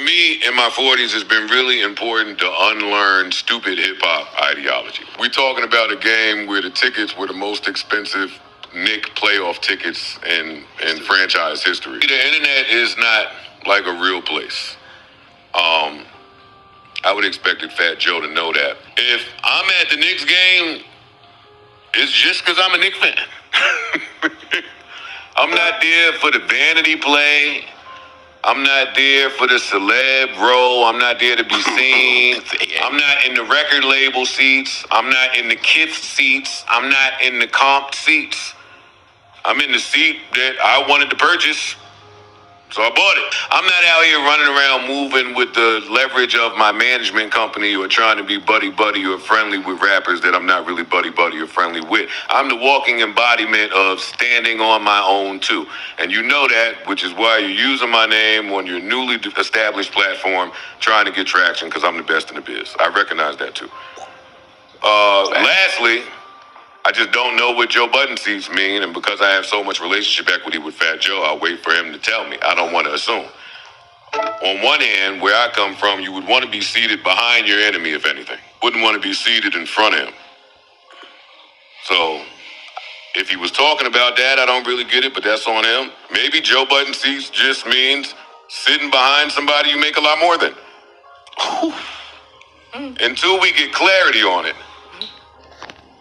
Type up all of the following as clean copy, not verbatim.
me, in my 40s, it's been really important to unlearn stupid hip-hop ideology. We're talking about a game where the tickets were the most expensive Knicks playoff tickets in franchise history. The internet is not like a real place. I would expect Fat Joe to know that. If I'm at the Knicks game, it's just because I'm a Knicks fan. I'm not there for the vanity play. I'm not there for the celeb role. I'm not there to be seen. I'm not in the record label seats. I'm not in the Kith seats. I'm not in the comp seats. I'm in the seat that I wanted to purchase, so I bought it. I'm not out here running around moving with the leverage of my management company or trying to be buddy-buddy or friendly with rappers that I'm not really buddy-buddy or friendly with. I'm the walking embodiment of standing on my own, too. And you know that, which is why you're using my name on your newly established platform, trying to get traction, because I'm the best in the biz. I recognize that, too. Lastly, I just don't know what Joe Budden seats mean, and because I have so much relationship equity with Fat Joe, I'll wait for him to tell me. I don't want to assume. On one hand, where I come from, you would want to be seated behind your enemy, if anything. Wouldn't want to be seated in front of him. So, if he was talking about that, I don't really get it, but that's on him. Maybe Joe Budden seats just means sitting behind somebody you make a lot more than. Until we get clarity on it,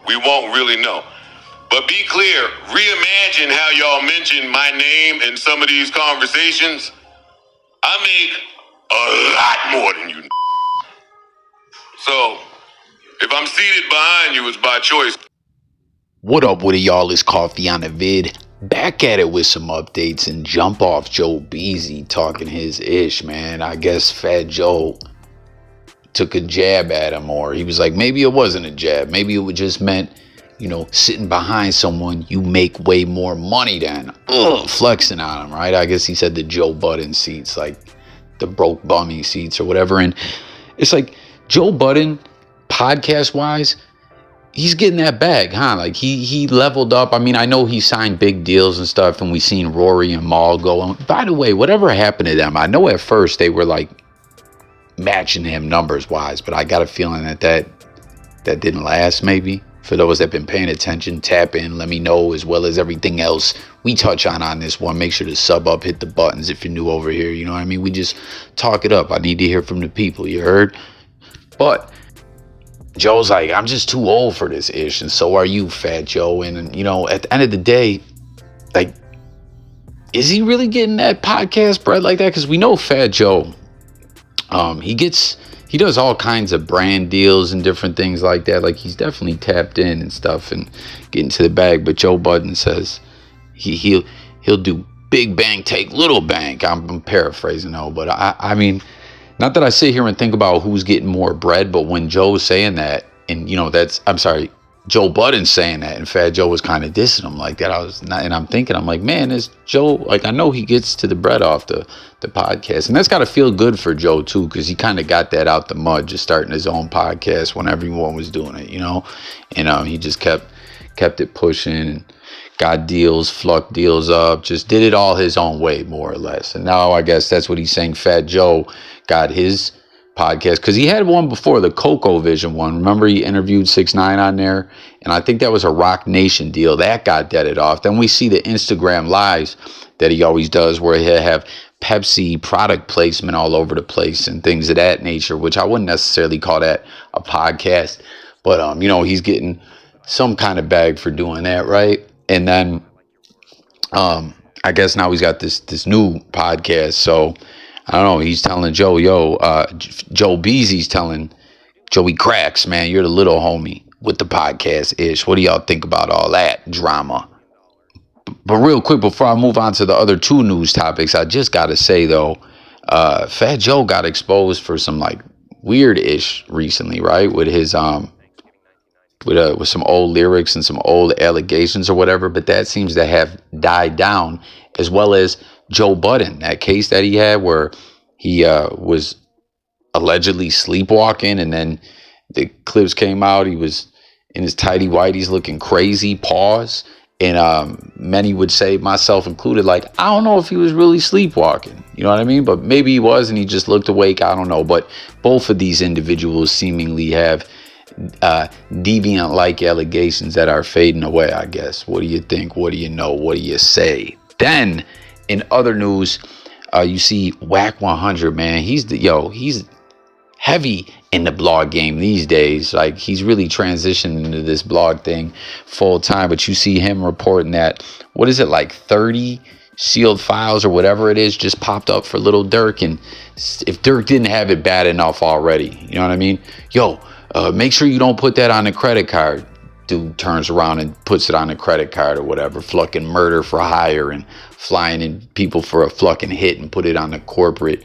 we won't really know. But be clear, reimagine how y'all mention my name in some of these conversations. I make a lot more than you. So, if I'm seated behind you, it's by choice. What up with it, y'all? It's Coffee on the Vid. Back at it with some updates and jump off Joe Beasy talking his ish, man. I guess Fat Joe took a jab at him, or he was like, maybe it wasn't a jab. Maybe it just meant, sitting behind someone you make way more money than. Flexing on him, right? I guess he said the Joe Budden seats, like the broke bummy seats or whatever. And it's like Joe Budden, podcast-wise, he's getting that bag, huh? Like he leveled up. I mean, I know he signed big deals and stuff, and we seen Rory and Maul go on. By the way, whatever happened to them, I know at first they were like matching him numbers wise, but I got a feeling that didn't last. Maybe for those that have been paying attention, tap in, let me know, as well as everything else we touch on this one. Make sure to sub up, hit the buttons if you're new over here. You know what I mean? We just talk it up. I need to hear from the people, you heard? But Joe's like, I'm just too old for this ish, and so are you, Fat Joe. And at the end of the day, like, is he really getting that podcast bread like that? Because we know Fat Joe, he does all kinds of brand deals and different things like that. Like, he's definitely tapped in and stuff and getting to the bag. But Joe Budden says he'll do big bank, take little bank. I'm paraphrasing though, but I mean, not that I sit here and think about who's getting more bread, but when Joe's saying that, and Joe Budden's saying that, and Fat Joe was kind of dissing him like that, I'm like, man, is Joe, like, I know he gets to the bread off the podcast, and that's got to feel good for Joe too, because he kind of got that out the mud, just starting his own podcast when everyone was doing it, and he just kept it pushing and got deals, flucked deals up, just did it all his own way, more or less. And now I guess that's what he's saying. Fat Joe got his podcast, because he had one before, the Coco Vision one. Remember, he interviewed 6ix9ine on there, and I think that was a Rock Nation deal that got deaded off. Then we see the Instagram lives that he always does, where he'll have Pepsi product placement all over the place and things of that nature, which I wouldn't necessarily call that a podcast, but he's getting some kind of bag for doing that, right? And then I guess now he's got this new podcast, so I don't know, he's telling Joe, Joe Beasy's telling Joey Cracks, man, you're the little homie with the podcast ish. What do y'all think about all that drama? But real quick, before I move on to the other two news topics, I just got to say, though, Fat Joe got exposed for some, like, weird ish recently, right? With his, with some old lyrics and some old allegations or whatever, but that seems to have died down, as well as Joe Budden, that case that he had where he was allegedly sleepwalking, and then the clips came out, he was in his tighty whities looking crazy, pause, And many would say, myself included, like, I don't know if he was really sleepwalking. You know what I mean? But maybe he was and he just looked awake. I don't know. But both of these individuals seemingly have deviant-like allegations that are fading away, I guess. What do you think? What do you know? What do you say? Then, in other news, you see Wack100, man. He's heavy in the blog game these days. Like, he's really transitioned into this blog thing full time. But you see him reporting that, what is it, like 30 sealed files or whatever it is just popped up for Lil Durk. And if Durk didn't have it bad enough already, you know what I mean? Make sure you don't put that on the credit card. Dude turns around and puts it on the credit card or whatever. Fucking murder for hire and flying in people for a fucking hit and put it on the corporate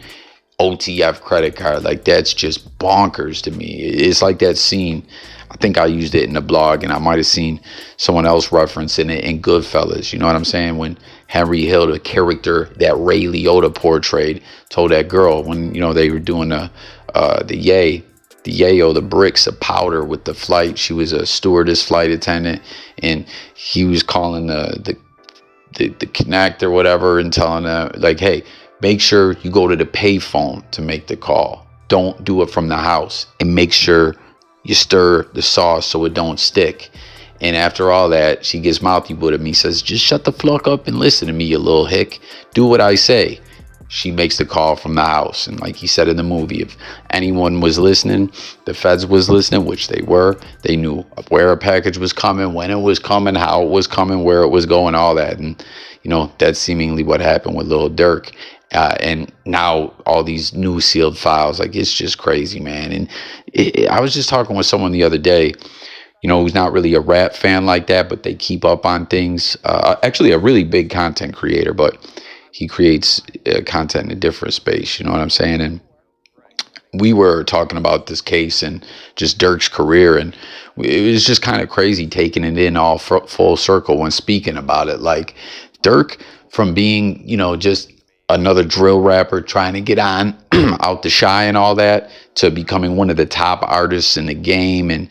OTF credit card. Like, that's just bonkers to me. It's like that scene. I think I used it in the blog, and I might have seen someone else referencing it in Goodfellas. You know what I'm saying? When Henry Hill, the character that Ray Liotta portrayed, told that girl when, you know, they were doing the yayo, the bricks of powder with the flight. She was a stewardess flight attendant, and he was calling the connect or whatever and telling her, like, hey, make sure you go to the pay phone to make the call. Don't do it from the house, and make sure you stir the sauce so it don't stick. And after all that, she gets mouthy with him. He says, just shut the fuck up and listen to me, you little hick. Do what I say. She makes the call from the house. And like he said in the movie, if anyone was listening, the feds was listening, which they were. They knew where a package was coming, when it was coming, how it was coming, where it was going, all that. And, you know, that's seemingly what happened with Lil Durk. And now all these new sealed files, like, it's just crazy, man. And I was just talking with someone the other day, you know, who's not really a rap fan like that, but they keep up on things. Actually, a really big content creator, but he creates content in a different space. You know what I'm saying? And we were talking about this case and just Durk's career, and it was just kind of crazy taking it in all full circle when speaking about it. Like, Durk, from being, you know, just another drill rapper trying to get on out the shy and all that, to becoming one of the top artists in the game and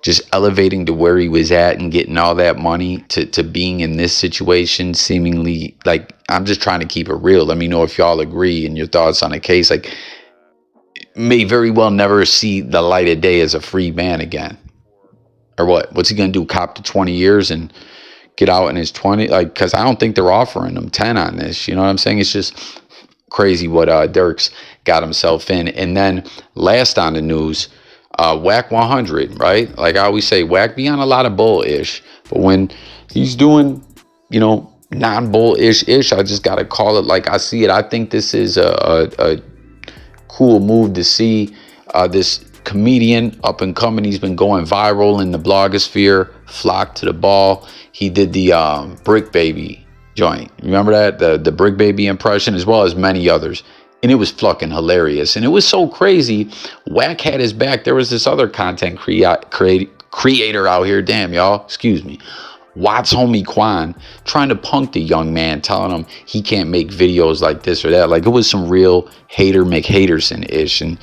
just elevating to where he was at and getting all that money, to being in this situation, seemingly, like, I'm just trying to keep it real. Let me know if y'all agree and your thoughts on the case. Like, may very well never see the light of day as a free man again. Or what? What's he going to do? Cop to 20 years and get out in his 20? Like, because I don't think they're offering him 10 on this. You know what I'm saying? It's just crazy what Durk's got himself in. And then last on the news, Wack100, right? Like I always say, Wack be on a lot of bull-ish. But when he's doing, you know, non-bull-ish, I just got to call it like I see it. I think this is a cool move to see this comedian up and coming. He's been going viral in the blogosphere, flocked to the ball. He did the Brick Baby joint. Remember that? The Brick Baby impression, as well as many others. And it was fucking hilarious. And it was so crazy. Wack had his back. There was this other content creator out here. Damn, y'all. Excuse me. Watt's homie Quan trying to punk the young man, telling him he can't make videos like this or that. Like, it was some real hater McHaterson-ish. And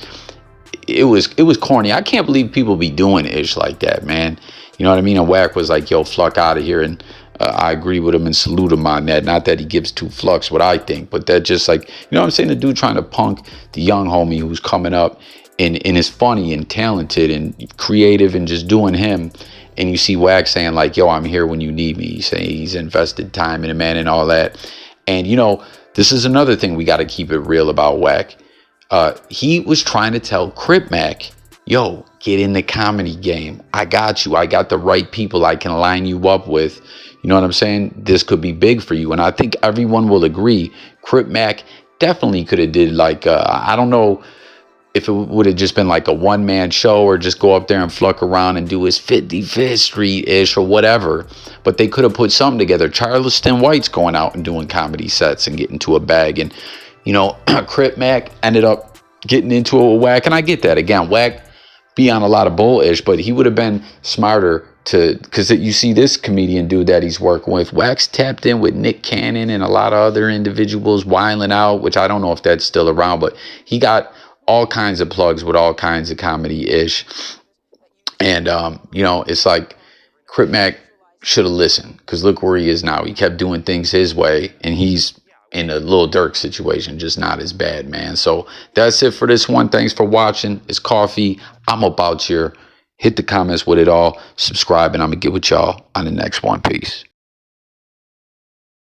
it was corny. I can't believe people be doing ish like that, man. You know what I mean? And Wack was like, yo, fuck out of here. And I agree with him and salute him on that. Not that he gives two fucks what I think, but that just, like, you know what I'm saying? The dude trying to punk the young homie who's coming up and is funny and talented and creative and just doing him. And you see Wack saying, like, yo, I'm here when you need me. He's saying he's invested time in a man and all that. And, you know, this is another thing we got to keep it real about Wack. He was trying to tell Crip Mac, yo, get in the comedy game. I got you. I got the right people I can line you up with. You know what I'm saying? This could be big for you. And I think everyone will agree. Crip Mac definitely could have did like, I don't know if it would have just been like a one-man show or just go up there and fluck around and do his 55th Street-ish or whatever. But they could have put something together. Charleston White's going out and doing comedy sets and getting to a bag. And, you know, Crip Mac ended up getting into it with Wack. And I get that. Again, Wack be on a lot of bull-ish, but he would have been smarter to, because you see this comedian dude that he's working with, Wack's tapped in with Nick Cannon and a lot of other individuals, Wildin' Out, which I don't know if that's still around, but he got all kinds of plugs with all kinds of comedy-ish. And, you know, it's like Crip Mac should have listened, because look where he is now. He kept doing things his way, and he's in a Lil Durk situation, just not as bad, man. So that's it for this one. Thanks for watching. It's Coffee. I'm about here. Hit the comments with it all. Subscribe, and I'm going to get with y'all on the next one. Peace.